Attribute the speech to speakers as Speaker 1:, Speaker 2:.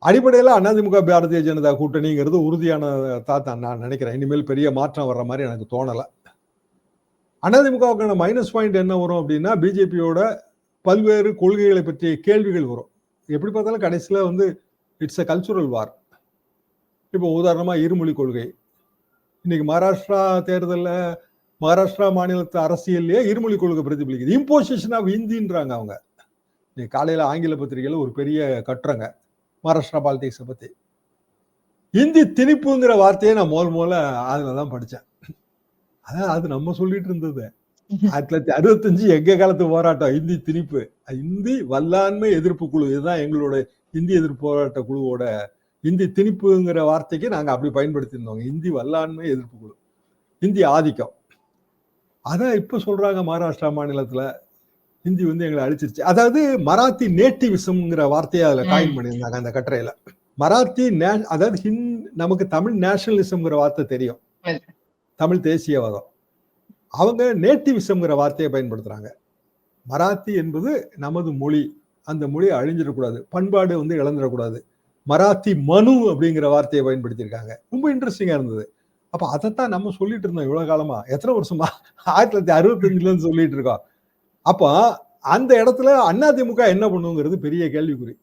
Speaker 1: அடிப்படையில் அதிமுக பாரதிய ஜனதா கூட்டணிங்கிறது உறுதியான தான் நான் நினைக்கிறேன். இனிமேல் பெரிய மாற்றம் வர்ற மாதிரி எனக்கு தோணலை. அதிமுகவுக்கான மைனஸ் பாயிண்ட் என்ன வரும் அப்படின்னா, பிஜேபியோட பல்வேறு கொள்கைகளை பற்றிய கேள்விகள் வரும். எப்படி பார்த்தாலும் கடைசியில் வந்து இட்ஸ் அ கல்ச்சுரல் வார். இப்போ உதாரணமா இருமொழி கொள்கை. இன்னைக்கு மகாராஷ்டிரா தேர்தலில் மகாராஷ்டிரா மாநிலத்து அரசியல்லையே இருமொழி கொள்கை பிரதிபலிக்குது. இம்போசிஷன் ஆஃப் ஹிந்தின்றாங்க அவங்க. இன்னைக்கு காலையில் ஆங்கில பத்திரிகையில் ஒரு பெரிய கட்டுறங்க மகாராஷ்டிரா பாலிடிக்ஸை பத்தி. இந்தி திணிப்புங்கிற வார்த்தையை நான் முதல்ல அதுல தான் படித்தேன். அதான் அது நம்ம சொல்லிட்டு இருந்தது 1965 எங்க காலத்து போராட்டம் இந்தி திணிப்பு. இந்தி வல்லாண்மை எதிர்ப்பு குழு, இதுதான் எங்களோட இந்தி எதிர்ப்பு போராட்ட குழுவோட இந்தி திணிப்புங்கிற வார்த்தைக்கு நாங்க அப்படி பயன்படுத்தி இருந்தோம். இந்தி வல்லாண்மை எதிர்ப்பு குழு, இந்தி ஆதிக்கம். அதான் இப்ப சொல்றாங்க மகாராஷ்டிரா மாநிலத்துல ஹிந்தி வந்து எங்களை அழிச்சிருச்சு. அதாவது மராத்தி நேட்டிவிசம்ங்கிற வார்த்தையை அதுல காயின் பண்ணியிருந்தாங்க அந்த கட்டுரையில. மராத்தி அதாவது நமக்கு தமிழ் நேஷனலிசம்ங்கிற வார்த்தை தெரியும், தமிழ் தேசியவாதம். அவங்க நேட்டிவிசம்ங்கிற வார்த்தையை பயன்படுத்துறாங்க. மராத்தி என்பது நமது மொழி, அந்த மொழி அழிஞ்சிடக்கூடாது, பண்பாடு வந்து இழந்துடக்கூடாது. மராத்தி மனு அப்படிங்கிற வார்த்தையை பயன்படுத்தியிருக்காங்க. ரொம்ப இன்ட்ரெஸ்டிங்கா இருந்தது. அப்ப அதைத்தான் நம்ம சொல்லிட்டு இருந்தோம் இவ்வளவு காலமா. எத்தனை வருஷமா? 1965 இருந்து சொல்லிட்டு இருக்கோம். அப்ப அந்த இடத்துல அதிமுக என்ன பண்ணுங்கிறது பெரிய கேள்விக்குறி.